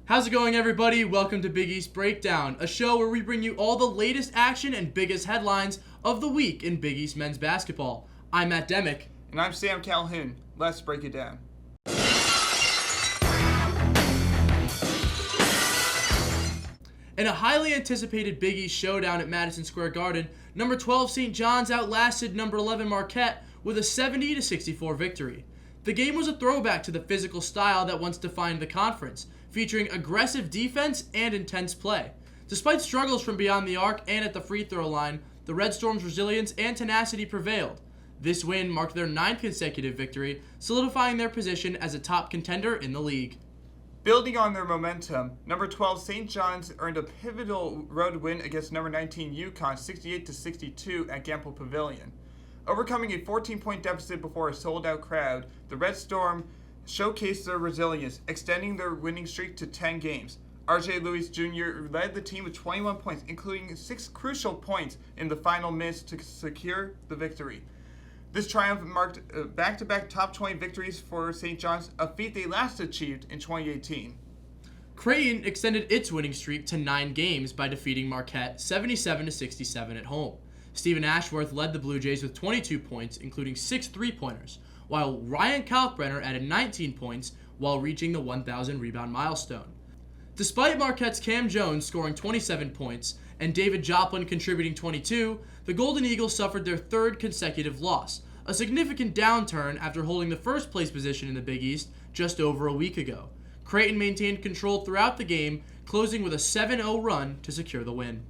How's it going, everybody? Welcome to Big East Breakdown, a show where we bring you all the latest action and biggest headlines of the week in Big East men's basketball. I'm Matt Dimech. And I'm Sam Calhoun. Let's break it down. In a highly anticipated Big East showdown at Madison Square Garden, number 12 St. John's outlasted number 11 Marquette with a 70-64 victory. The game was a throwback to the physical style that once defined the conference, featuring aggressive defense and intense play. Despite struggles from beyond the arc and at the free throw line, the Red Storm's resilience and tenacity prevailed. This win marked their 9th consecutive victory, solidifying their position as a top contender in the league. Building on their momentum, number 12 St. John's earned a pivotal road win against number 19 UConn 68-62 at Gampel Pavilion. Overcoming a 14-point deficit before a sold-out crowd, the Red Storm showcased their resilience, extending their winning streak to 10 games. R.J. Lewis Jr. led the team with 21 points, including 6 crucial points in the final minutes to secure the victory. This triumph marked back-to-back top 20 victories for St. John's, a feat they last achieved in 2018. Creighton extended its winning streak to 9 games by defeating Marquette 77-67 at home. Stephen Ashworth led the Blue Jays with 22 points, including 6 three-pointers, while Ryan Kalkbrenner added 19 points while reaching the 1,000 rebound milestone. Despite Marquette's Cam Jones scoring 27 points and David Joplin contributing 22, the Golden Eagles suffered their 3rd consecutive loss, a significant downturn after holding the first place position in the Big East just over a week ago. Creighton maintained control throughout the game, closing with a 7-0 run to secure the win.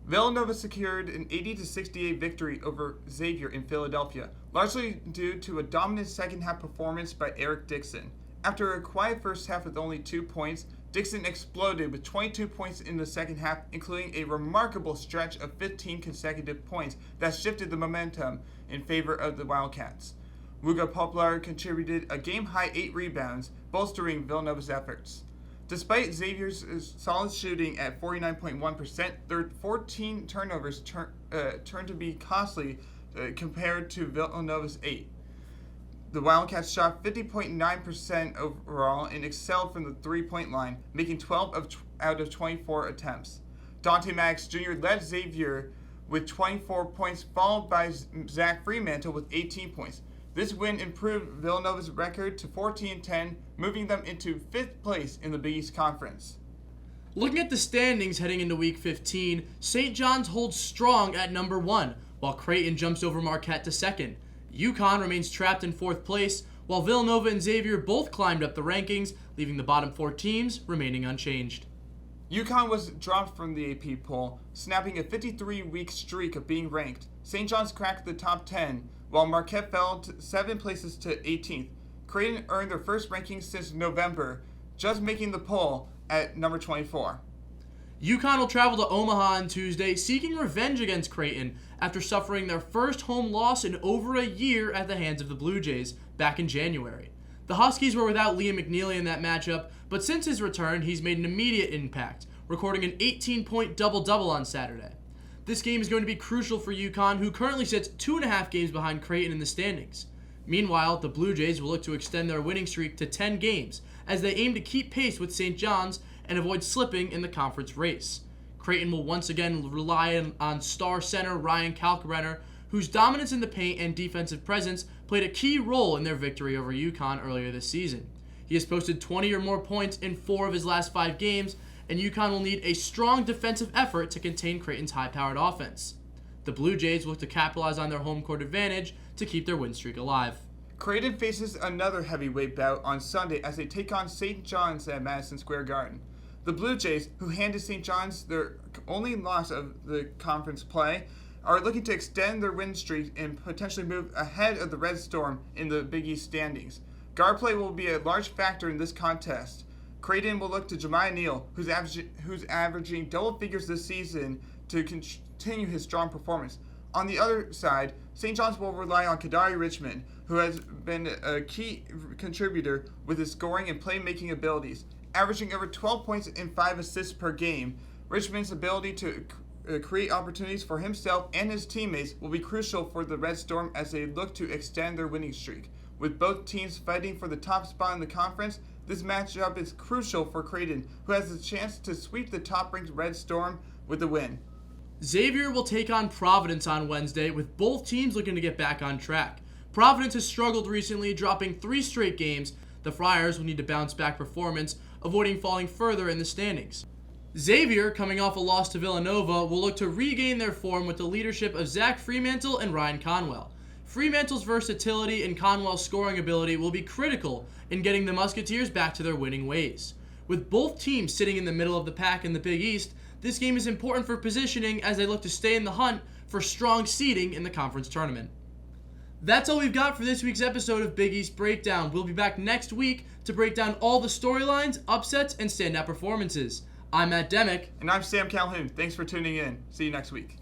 Villanova secured an 80-68 victory over Xavier in Philadelphia, largely due to a dominant second-half performance by Eric Dixon. After a quiet first half with only 2 points, Dixon exploded with 22 points in the second half, including a remarkable stretch of 15 consecutive points that shifted the momentum in favor of the Wildcats. Ruga Poplar contributed a game-high 8 rebounds, bolstering Villanova's efforts. Despite Xavier's solid shooting at 49.1%, their 14 turnovers turned to be costly compared to Villanova's 8. The Wildcats shot 50.9% overall and excelled from the three-point line, making 12 out of 24 attempts. Dante Maddox Jr. led Xavier with 24 points, followed by Zach Fremantle with 18 points. This win improved Villanova's record to 14-10, moving them into 5th place in the Big East Conference. Looking at the standings heading into Week 15, St. John's holds strong at number 1, while Creighton jumps over Marquette to 2nd. UConn remains trapped in 4th place, while Villanova and Xavier both climbed up the rankings, leaving the bottom 4 teams remaining unchanged. UConn was dropped from the AP poll, snapping a 53-week streak of being ranked. St. John's cracked the top 10, while Marquette fell 7 places to 18th. Creighton earned their first ranking since November, just making the poll at number 24. UConn will travel to Omaha on Tuesday, seeking revenge against Creighton after suffering their first home loss in over a year at the hands of the Blue Jays back in January. The Huskies were without Liam McNeely in that matchup, but since his return, he's made an immediate impact, recording an 18-point double-double on Saturday. This game is going to be crucial for UConn, who currently sits 2.5 games behind Creighton in the standings. Meanwhile, the Blue Jays will look to extend their winning streak to 10 games, as they aim to keep pace with St. John's and avoid slipping in the conference race. Creighton will once again rely on star center Ryan Kalkbrenner, whose dominance in the paint and defensive presence played a key role in their victory over UConn earlier this season. He has posted 20 or more points in 4 of his last 5 games, and UConn will need a strong defensive effort to contain Creighton's high-powered offense. The Blue Jays look to capitalize on their home court advantage to keep their win streak alive. Creighton faces another heavyweight bout on Sunday as they take on St. John's at Madison Square Garden. The Blue Jays, who handed St. John's their only loss of the conference play, are looking to extend their win streak and potentially move ahead of the Red Storm in the Big East standings. Guard play will be a large factor in this contest. Creighton will look to Jemiah Neal, who's averaging double figures this season, to continue his strong performance. On the other side, St. John's will rely on Kadari Richmond, who has been a key contributor with his scoring and playmaking abilities. Averaging over 12 points and 5 assists per game, Richmond's ability to create opportunities for himself and his teammates will be crucial for the Red Storm as they look to extend their winning streak. With both teams fighting for the top spot in the conference, This matchup is crucial for Creighton, who has the chance to sweep the top-ranked Red Storm with a win. Xavier will take on Providence on Wednesday, with both teams looking to get back on track. Providence has struggled recently, dropping 3 straight games. The Friars will need to bounce back performance, avoiding falling further in the standings. Xavier, coming off a loss to Villanova, will look to regain their form with the leadership of Zach Fremantle and Ryan Conwell. Fremantle's versatility and Conwell's scoring ability will be critical in getting the Musketeers back to their winning ways. With both teams sitting in the middle of the pack in the Big East, this game is important for positioning as they look to stay in the hunt for strong seeding in the conference tournament. That's all we've got for this week's episode of Big East Breakdown. We'll be back next week to break down all the storylines, upsets, and standout performances. I'm Matt Dimech. And I'm Sam Calhoun. Thanks for tuning in. See you next week.